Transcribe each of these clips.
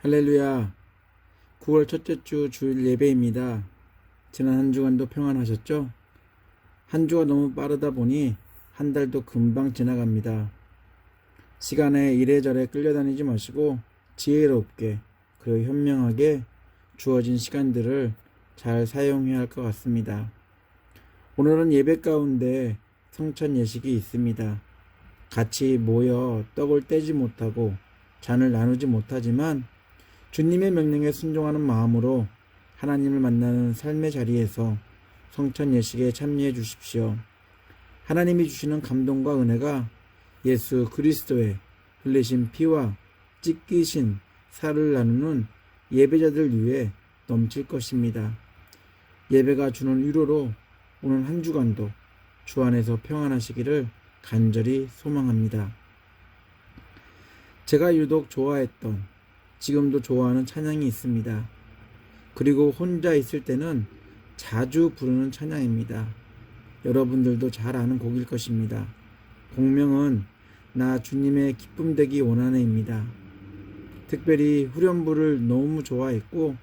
할렐루야. 9월 첫째 주 주일 예배입니다. 지난 한 주간도 평안하셨죠? 한 주가 너무 빠르다 보니 한 달도 금방 지나갑니다. 시간에 이래저래 끌려다니지 마시고 지혜롭게 그리고 현명하게 주어진 시간들을 잘 사용해야 할 것 같습니다. 오늘은 예배 가운데 성찬 예식이 있습니다. 같이 모여 떡을 떼지 못하고 잔을 나누지 못하지만 주님의 명령에 순종하는 마음으로 하나님을 만나는 삶의 자리에서 성찬 예식에 참여해 주십시오. 하나님이 주시는 감동과 은혜가 예수 그리스도의 흘리신 피와 찢기신 살을 나누는 예배자들 위해 넘칠 것입니다. 예배가 주는 위로로 오늘 한 주간도 주 안에서 평안하시기를 간절히 소망합니다. 제가 유독 좋아했던, 지금도 좋아하는 찬양이 있습니다. 그리고 혼자 있을 때는 자주 부르는 찬양입니다. 여러분들도 잘 아는 곡일 것입니다. 곡명은 나 주님의 기쁨 되기 원하네입니다. 특별히 후렴부를 너무 좋아했고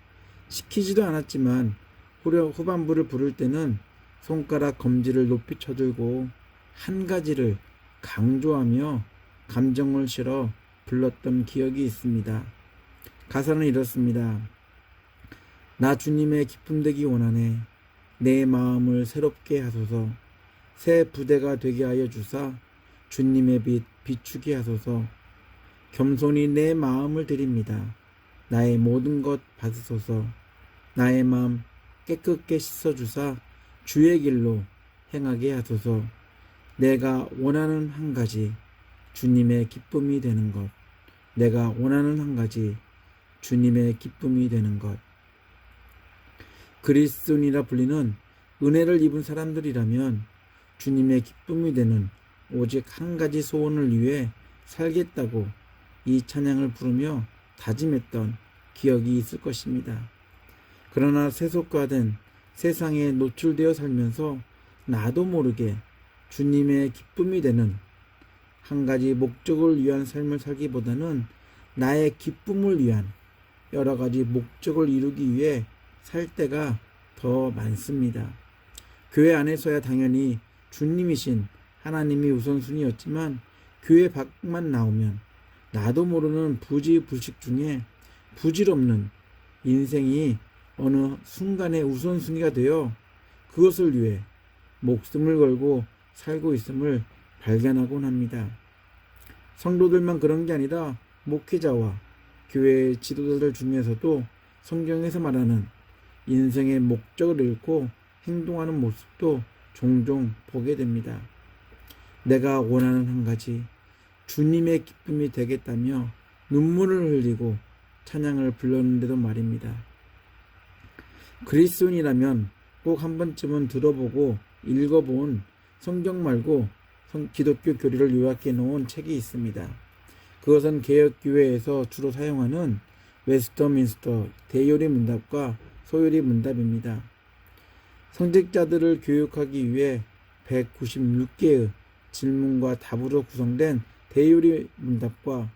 시키지도 않았지만 후반부를 부를 때는 손가락 검지를 높이 쳐들고 한 가지를 강조하며 감정을 실어 불렀던 기억이 있습니다. 가사는 이렇습니다. 나 주님의 기쁨 되기 원하네. 내 마음을 새롭게 하소서. 새 부대가 되게 하여 주사 주님의 빛 비추게 하소서. 겸손히 내 마음을 드립니다. 나의 모든 것 받으소서. 나의 마음 깨끗게 씻어주사 주의 길로 행하게 하소서. 내가 원하는 한 가지 주님의 기쁨이 되는 것. 내가 원하는 한 가지 주님의 기쁨이 되는 것. 그리스도인이라 불리는 은혜를 입은 사람들이라면 주님의 기쁨이 되는 오직 한 가지 소원을 위해 살겠다고 이 찬양을 부르며 다짐했던 기억이 있을 것입니다. 그러나 세속화된 세상에 노출되어 살면서 나도 모르게 주님의 기쁨이 되는 한 가지 목적을 위한 삶을 살기보다는 나의 기쁨을 위한 여러 가지 목적을 이루기 위해 살 때가 더 많습니다. 교회 안에서야 당연히 주님이신 하나님이 우선순위였지만 교회 밖만 나오면 나도 모르는 부지불식 중에 부질없는 인생이 어느 순간에 우선순위가 되어 그것을 위해 목숨을 걸고 살고 있음을 발견하곤 합니다. 성도들만 그런 게 아니라 목회자와 교회 지도자들 중에서도 성경에서 말하는 인생의 목적을 잃고 행동하는 모습도 종종 보게 됩니다. 내가 원하는 한 가지 주님의 기쁨이 되겠다며 눈물을 흘리고 찬양을 불렀는데도 말입니다. 그리스도인이라면 꼭 한 번쯤은 들어보고 읽어본 성경 말고 기독교 교리를 요약해 놓은 책이 있습니다. 그것은 개혁교회에서 주로 사용하는 웨스터민스터 대요리 문답과 소요리 문답입니다. 성직자들을 교육하기 위해 196개의 질문과 답으로 구성된 대요리 문답과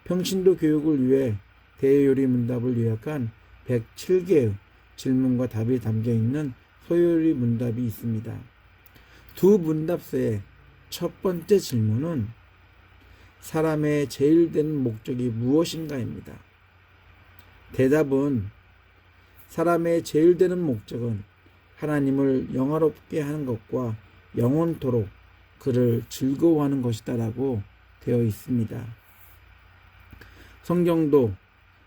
평신도 교육을 위해 대요리 문답을 요약한 107개의 질문과 답이 담겨있는 소요리 문답이 있습니다. 두 문답서의 첫 번째 질문은 사람의 제일 되는 목적이 무엇인가입니다. 대답은 사람의 제일 되는 목적은 하나님을 영화롭게 하는 것과 영원토록 그를 즐거워하는 것이다 라고 되어 있습니다. 성경도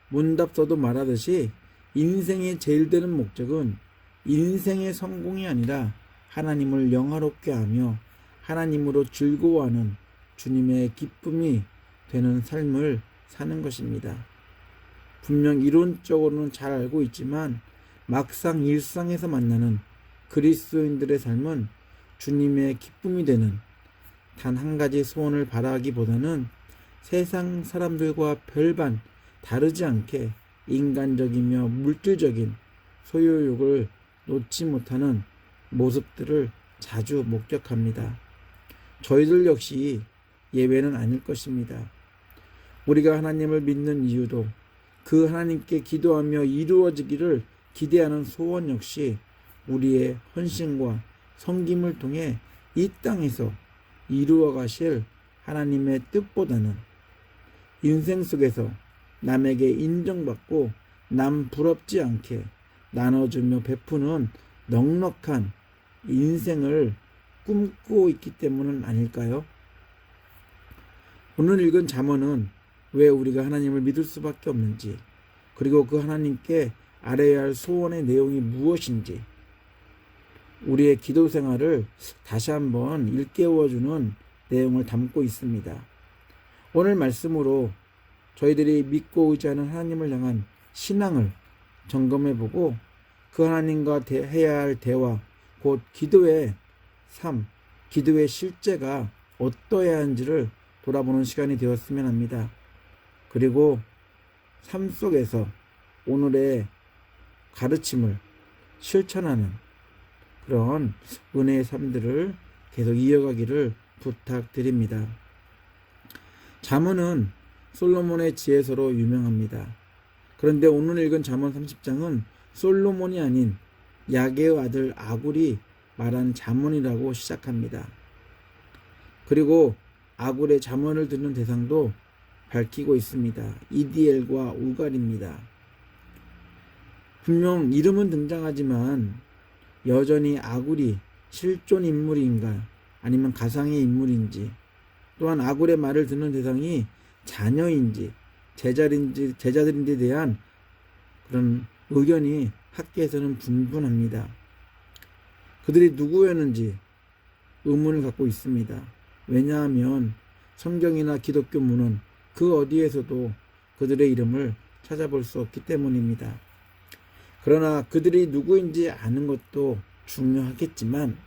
문답서도 말하듯이 인생의 제일 되는 목적은 인생의 성공이 아니라 하나님을 영화롭게 하며 하나님으로 즐거워하는 주님의 기쁨이 되는 삶을 사는 것입니다. 분명 이론적으로는 잘 알고 있지만 막상 일상에서 만나는 그리스도인들의 삶은 주님의 기쁨이 되는 단 한 가지 소원을 바라기보다는 세상 사람들과 별반 다르지 않게 인간적이며 물질적인 소유욕을 놓지 못하는 모습들을 자주 목격합니다. 저희들 역시 예외는 아닐 것입니다. 우리가 하나님을 믿는 이유도 그 하나님께 기도하며 이루어지기를 기대하는 소원 역시 우리의 헌신과 섬김을 통해 이 땅에서 이루어 가실 하나님의 뜻보다는 인생 속에서 남에게 인정받고 남 부럽지 않게 나눠주며 베푸는 넉넉한 인생을 꿈꾸고 있기 때문은 아닐까요? 오늘 읽은 잠언은 왜 우리가 하나님을 믿을 수밖에 없는지, 그리고 그 하나님께 아뢰야 할 소원의 내용이 무엇인지 우리의 기도 생활을 다시 한번 일깨워주는 내용을 담고 있습니다. 오늘 말씀으로 저희들이 믿고 의지하는 하나님을 향한 신앙을 점검해보고 그 하나님과 해야 할 대화, 곧 기도의 삶, 기도의 실제가 어떠해야 하는지를 돌아보는 시간이 되었으면 합니다. 그리고 삶 속에서 오늘의 가르침을 실천하는 그런 은혜의 삶들을 계속 이어가기를 부탁드립니다. 잠언은 솔로몬의 지혜서로 유명합니다. 그런데 오늘 읽은 잠언 30장은 솔로몬이 아닌 야게의 아들 아굴이 말한 잠언이라고 시작합니다. 그리고 아굴의 잠언을 듣는 대상도 밝히고 있습니다. 이디엘과 우갈입니다. 분명 이름은 등장하지만 여전히 아굴이 실존 인물인가 아니면 가상의 인물인지, 또한 아굴의 말을 듣는 대상이 자녀인지 제자들인지에 대한 그런 의견이 학계에서는 분분합니다. 그들이 누구였는지 의문을 갖고 있습니다. 왜냐하면 성경이나 기독교 문헌 그 어디에서도 그들의 이름을 찾아볼 수 없기 때문입니다. 그러나 그들이 누구인지 아는 것도 중요하겠지만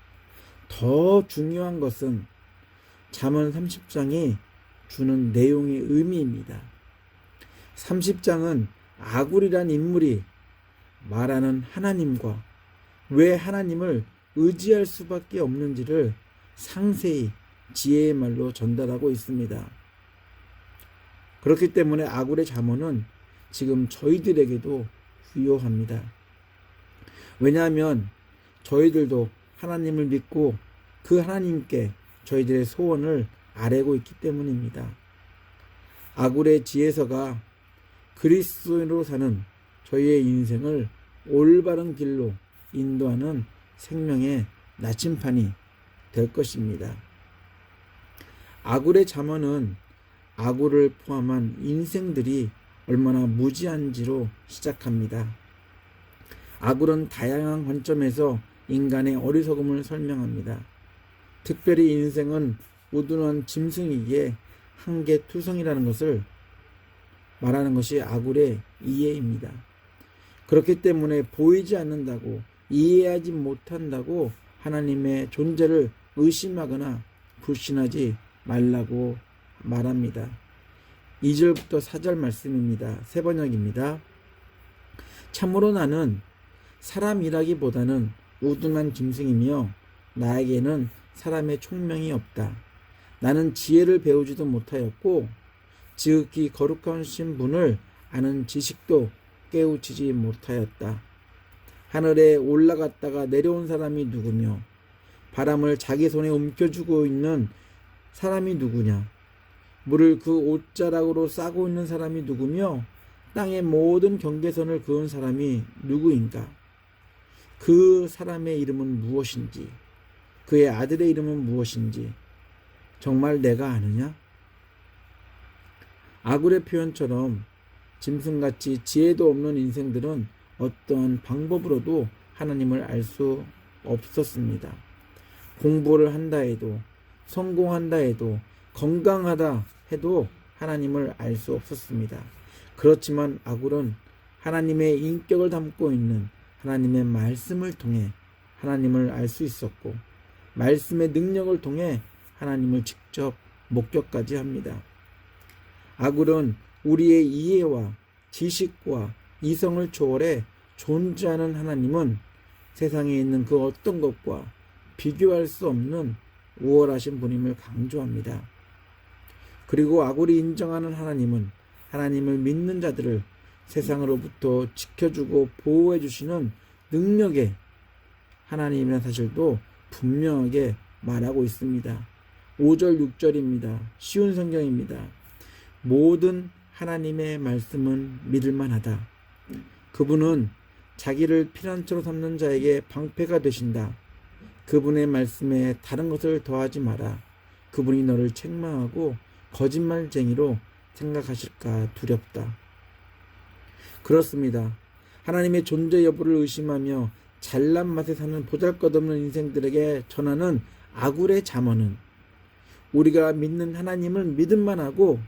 더 중요한 것은 잠언 30장이 주는 내용의 의미입니다. 30장은 아굴이란 인물이 말하는 하나님과 왜 하나님을 의지할 수밖에 없는지를 상세히 지혜의 말로 전달하고 있습니다. 그렇기 때문에 아굴의 잠언은 지금 저희들에게도 유효합니다. 왜냐하면 저희들도 하나님을 믿고 그 하나님께 저희들의 소원을 아뢰고 있기 때문입니다. 아굴의 지혜서가 그리스도인으로 사는 저희의 인생을 올바른 길로 인도하는 생명의 나침판이 될 것입니다. 아굴의 잠언은 아굴을 포함한 인생들이 얼마나 무지한지로 시작합니다. 아굴은 다양한 관점에서 인간의 어리석음을 설명합니다. 특별히 인생은 우둔한 짐승이기에 한계투성이라는 것을 말하는 것이 아굴의 이해입니다. 그렇기 때문에 보이지 않는다고, 이해하지 못한다고 하나님의 존재를 의심하거나 불신하지 말라고 말합니다. 2절부터 4절 말씀입니다. 세번역입니다. 참으로 나는 사람이라기보다는 우둔한 짐승이며 나에게는 사람의 총명이 없다. 나는 지혜를 배우지도 못하였고 지극히 거룩하신 분을 아는 지식도 깨우치지 못하였다. 하늘에 올라갔다가 내려온 사람이 누구며 바람을 자기 손에 움켜쥐고 있는 사람이 누구냐? 물을 그 옷자락으로 싸고 있는 사람이 누구며 땅의 모든 경계선을 그은 사람이 누구인가? 그 사람의 이름은 무엇인지, 그의 아들의 이름은 무엇인지 정말 내가 아느냐? 아굴의 표현처럼 짐승같이 지혜도 없는 인생들은 어떠한 방법으로도 하나님을 알 수 없었습니다. 공부를 한다 해도, 성공한다 해도, 건강하다 해도 하나님을 알 수 없었습니다. 그렇지만 아굴은 하나님의 인격을 담고 있는 하나님의 말씀을 통해 하나님을 알 수 있었고, 말씀의 능력을 통해 하나님을 직접 목격까지 합니다. 아굴은 우리의 이해와 지식과 이성을 초월해 존재하는 하나님은 세상에 있는 그 어떤 것과 비교할 수 없는 우월하신 분임을 강조합니다. 그리고 아굴이 인정하는 하나님은 하나님을 믿는 자들을 세상으로부터 지켜주고 보호해 주시는 능력의 하나님이라는 사실도 분명하게 말하고 있습니다. 5절 6절입니다. 쉬운 성경입니다. 모든 하나님의 말씀은 믿을만하다. 그분은 자기를 피난처로 삼는 자에게 방패가 되신다. 그분의 말씀에 다른 것을 더하지 마라. 그분이 너를 책망하고 거짓말쟁이로 생각하실까 두렵다. 그렇습니다. 하나님의 존재 여부를 의심하며 잘난 맛에 사는 보잘것없는 인생들에게 전하는 아굴의 잠언은 우리가 믿는 하나님을 믿음만하고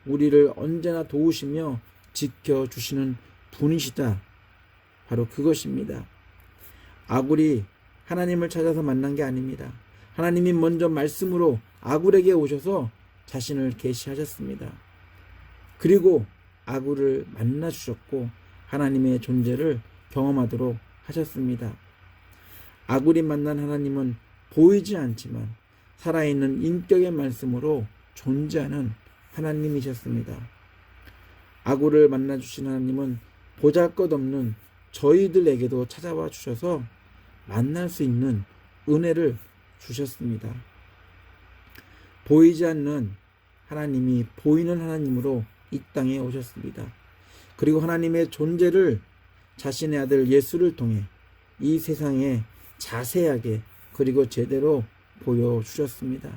우리를 언제나 도우시며 지켜주시는 분이시다. 바로 그것입니다. 아굴이 하나님을 찾아서 만난 게 아닙니다. 하나님이 먼저 말씀으로 아굴에게 오셔서 자신을 계시하셨습니다. 그리고 아굴을 만나 주셨고 하나님의 존재를 경험하도록 하셨습니다. 아굴이 만난 하나님은 보이지 않지만 살아있는 인격의 말씀으로 존재하는 하나님이셨습니다. 아굴을 만나 주신 하나님은 보잘것없는 저희들에게도 찾아와 주셔서 만날 수 있는 은혜를 주셨습니다. 보이지 않는 하나님이 보이는 하나님으로 이 땅에 오셨습니다. 그리고 하나님의 존재를 자신의 아들 예수를 통해 이 세상에 자세하게 그리고 제대로 보여주셨습니다.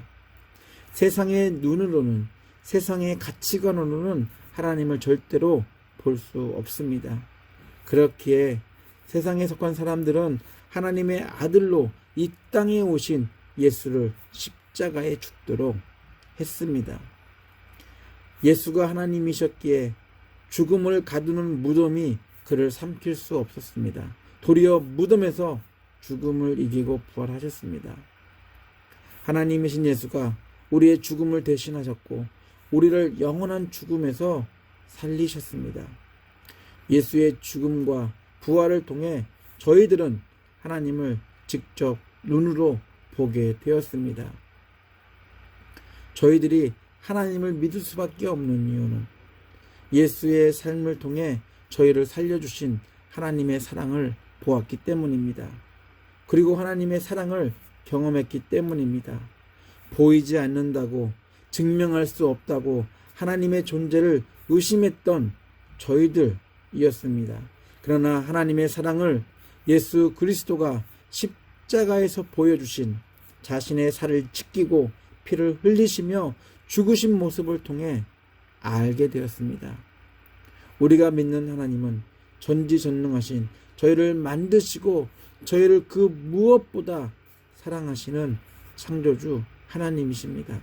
세상의 눈으로는, 세상의 가치관으로는 하나님을 절대로 볼 수 없습니다. 그렇기에 세상에 속한 사람들은 하나님의 아들로 이 땅에 오신 예수를 십자가에 죽도록 했습니다. 예수가 하나님이셨기에 죽음을 가두는 무덤이 그를 삼킬 수 없었습니다. 도리어 무덤에서 죽음을 이기고 부활하셨습니다. 하나님이신 예수가 우리의 죽음을 대신하셨고 우리를 영원한 죽음에서 살리셨습니다. 예수의 죽음과 부활을 통해 저희들은 하나님을 직접 눈으로 보게 되었습니다. 저희들이 하나님을 믿을 수밖에 없는 이유는 예수의 삶을 통해 저희를 살려주신 하나님의 사랑을 보았기 때문입니다. 그리고 하나님의 사랑을 경험했기 때문입니다. 보이지 않는다고, 증명할 수 없다고 하나님의 존재를 의심했던 저희들이었습니다. 그러나 하나님의 사랑을 예수 그리스도가 십자가에서 보여주신 자신의 살을 찢기고 피를 흘리시며 죽으신 모습을 통해 알게 되었습니다. 우리가 믿는 하나님은 전지전능하신 저희를 만드시고 저희를 그 무엇보다 사랑하시는 창조주 하나님이십니다.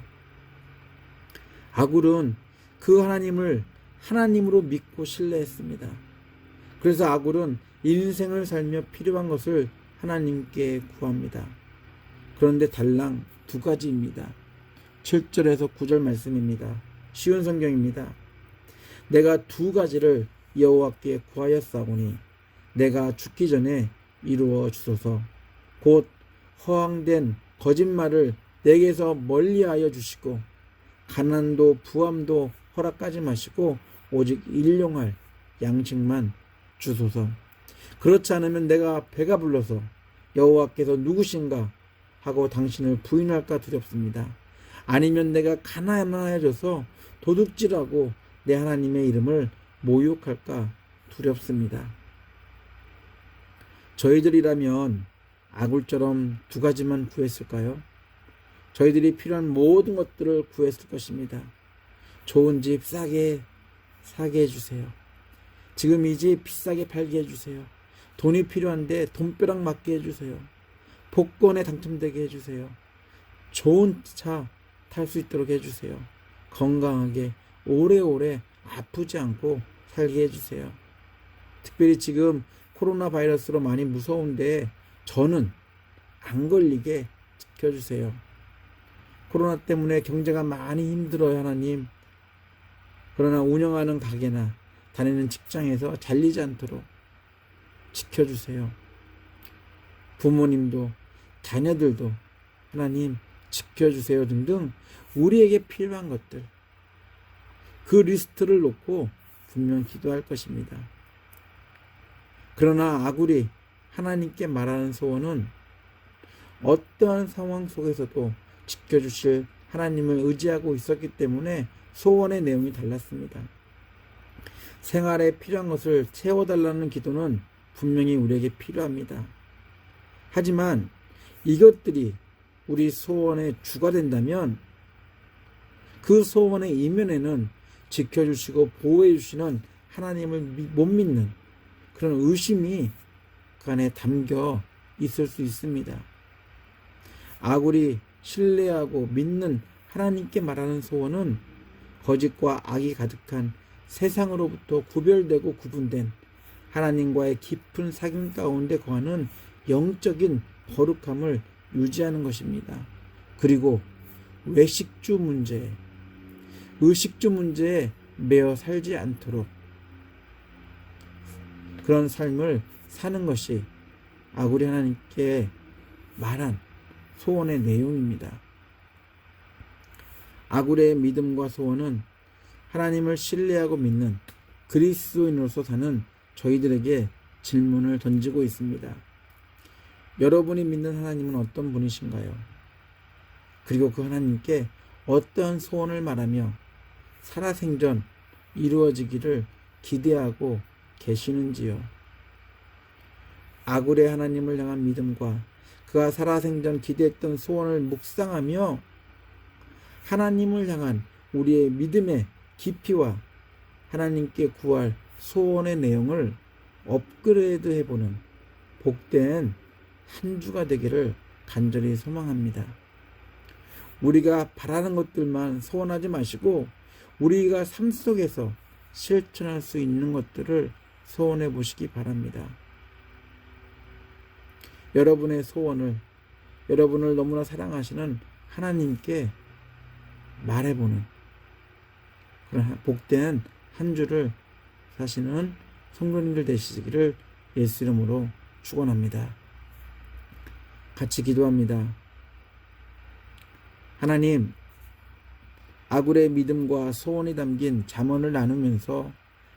아굴은 그 하나님을 하나님으로 믿고 신뢰했습니다. 그래서 아굴은 인생을 살며 필요한 것을 하나님께 구합니다. 그런데 달랑 두 가지입니다. 7절에서 9절 말씀입니다. 쉬운 성경입니다. 내가 두 가지를 여호와께 구하였사오니 내가 죽기 전에 이루어 주소서. 곧 허황된 거짓말을 내게서 멀리하여 주시고 가난도 부함도 허락하지 마시고 오직 일용할 양식만 주소서. 그렇지 않으면 내가 배가 불러서 여호와께서 누구신가 하고 당신을 부인할까 두렵습니다. 아니면 내가 가난해져서 도둑질하고 내 하나님의 이름을 모욕할까 두렵습니다. 저희들이라면 아굴처럼 두 가지만 구했을까요? 저희들이 필요한 모든 것들을 구했을 것입니다. 좋은 집 싸게 해주세요. 지금 이 집 비싸게 팔게 해주세요. 돈이 필요한데 돈벼락 맞게 해주세요. 복권에 당첨되게 해주세요. 좋은 차 탈 수 있도록 해주세요. 건강하게 오래오래 아프지 않고 살게 해주세요. 특별히 지금 코로나 바이러스로 많이 무서운데 저는 안 걸리게 지켜주세요. 코로나 때문에 경제가 많이 힘들어요, 하나님. 그러나 운영하는 가게나 다니는 직장에서 잘리지 않도록 지켜주세요. 부모님도 자녀들도 하나님 지켜주세요 등등 우리에게 필요한 것들 그 리스트를 놓고 분명 기도할 것입니다. 그러나 아굴이 하나님께 말하는 소원은 어떠한 상황 속에서도 지켜주실 하나님을 의지하고 있었기 때문에 소원의 내용이 달랐습니다. 생활에 필요한 것을 채워달라는 기도는 분명히 우리에게 필요합니다. 하지만 이것들이 우리 소원의 주가 된다면 그 소원의 이면에는 지켜주시고 보호해주시는 하나님을 못 믿는 그런 의심이 그 안에 담겨 있을 수 있습니다. 아굴이 신뢰하고 믿는 하나님께 말하는 소원은 거짓과 악이 가득한 세상으로부터 구별되고 구분된 하나님과의 깊은 사귐 가운데 거하는 영적인 거룩함을 유지하는 것입니다. 그리고 외식주 문제, 의식주 문제에 매여 살지 않도록 그런 삶을 사는 것이 아굴이 하나님께 말한 소원의 내용입니다. 아굴의 믿음과 소원은 하나님을 신뢰하고 믿는 그리스도인으로서 사는 저희들에게 질문을 던지고 있습니다. 여러분이 믿는 하나님은 어떤 분이신가요? 그리고 그 하나님께 어떠한 소원을 말하며 살아생전 이루어지기를 기대하고 계시는지요? 아굴의 하나님을 향한 믿음과 그가 살아생전 기대했던 소원을 묵상하며 하나님을 향한 우리의 믿음의 깊이와 하나님께 구할 소원의 내용을 업그레이드 해보는 복된 한 주가 되기를 간절히 소망합니다. 우리가 바라는 것들만 소원하지 마시고 우리가 삶 속에서 실천할 수 있는 것들을 소원해 보시기 바랍니다. 여러분의 소원을 여러분을 너무나 사랑하시는 하나님께 말해보는 그런 복된 한 주를 사시는 성도님들 되시기를 예수 이름으로 축원합니다. 같이 기도합니다. 하나님, 아굴의 믿음과 소원이 담긴 잠언을 나누면서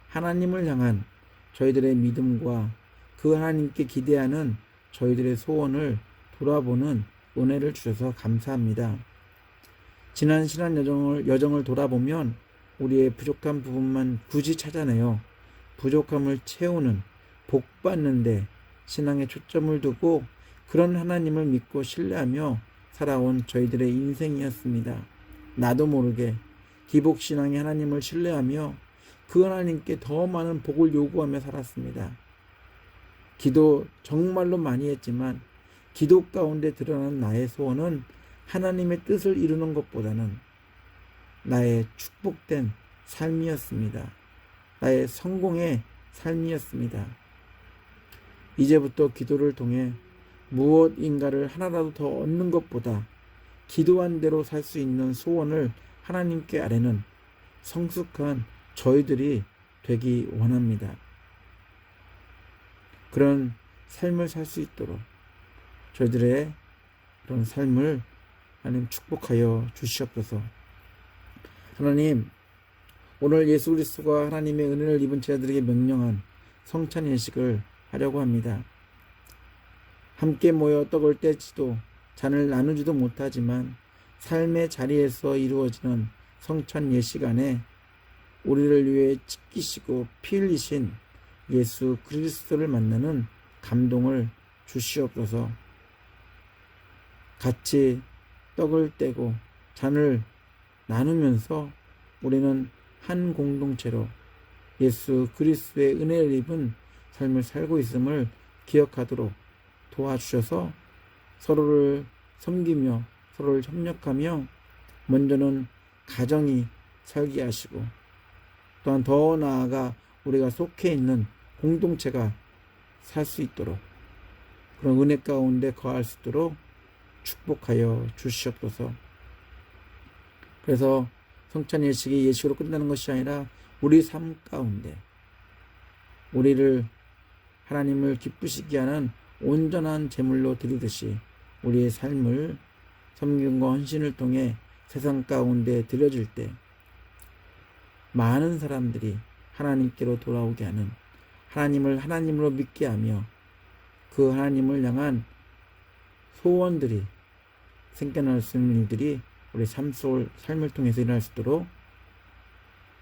하나님을 향한 저희들의 믿음과 그 하나님께 기대하는 저희들의 소원을 돌아보는 은혜를 주셔서 감사합니다. 지난 신앙 여정을 돌아보면 우리의 부족한 부분만 굳이 찾아내어 부족함을 채우는 복 받는데 신앙에 초점을 두고 그런 하나님을 믿고 신뢰하며 살아온 저희들의 인생이었습니다. 나도 모르게 기복신앙의 하나님을 신뢰하며 그 하나님께 더 많은 복을 요구하며 살았습니다. 기도 정말로 많이 했지만 기도 가운데 드러난 나의 소원은 하나님의 뜻을 이루는 것보다는 나의 축복된 삶이었습니다. 나의 성공의 삶이었습니다. 이제부터 기도를 통해 무엇인가를 하나라도 더 얻는 것보다 기도한 대로 살 수 있는 소원을 하나님께 아뢰는 성숙한 저희들이 되기 원합니다. 그런 삶을 살 수 있도록 저희들의 그런 삶을 하나님 축복하여 주시옵소서. 하나님, 오늘 예수 그리스도가 하나님의 은혜를 입은 제자들에게 명령한 성찬 예식을 하려고 합니다. 함께 모여 떡을 떼지도 잔을 나누지도 못하지만 삶의 자리에서 이루어지는 성찬 예식 안에 우리를 위해 찢기시고 피 흘리신 예수 그리스도를 만나는 감동을 주시옵소서. 같이 떡을 떼고 잔을 나누면서 우리는 한 공동체로 예수 그리스도의 은혜를 입은 삶을 살고 있음을 기억하도록 도와주셔서 서로를 섬기며 서로를 협력하며 먼저는 가정이 살게 하시고 또한 더 나아가 우리가 속해 있는 공동체가 살 수 있도록 그런 은혜 가운데 거할 수 있도록 축복하여 주시옵소서. 그래서 성찬 예식이 예식으로 끝나는 것이 아니라 우리 삶 가운데 우리를 하나님을 기쁘시게 하는 온전한 제물로 드리듯이 우리의 삶을 섬김과 헌신을 통해 세상 가운데 드려질 때 많은 사람들이 하나님께로 돌아오게 하는, 하나님을 하나님으로 믿게 하며 그 하나님을 향한 소원들이 생겨날 수 있는 일들이 우리 삶을 통해서 일어날 수 있도록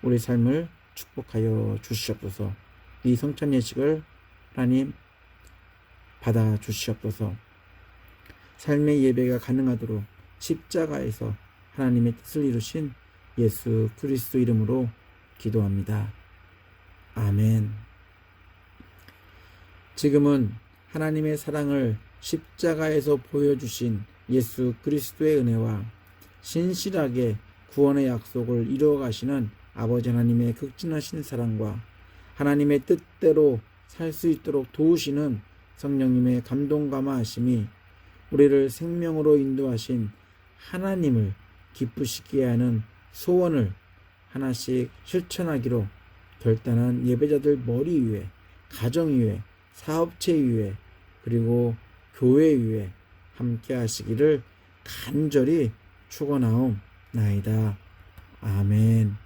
우리 삶을 축복하여 주시옵소서. 이 성찬 예식을 하나님 받아 주시옵소서. 삶의 예배가 가능하도록 십자가에서 하나님의 뜻을 이루신 예수 그리스도 이름으로 기도합니다. 아멘. 지금은 하나님의 사랑을 십자가에서 보여주신 예수 그리스도의 은혜와 신실하게 구원의 약속을 이루어 가시는 아버지 하나님의 극진하신 사랑과 하나님의 뜻대로 살 수 있도록 도우시는 성령님의 감동 감화하심이 우리를 생명으로 인도하신 하나님을 기쁘시게 하는 소원을 하나씩 실천하기로 결단한 예배자들 머리 위에, 가정 위에, 사업체 위에, 그리고 교회 위에 함께 하시기를 간절히 축원하옵나이다. 아멘.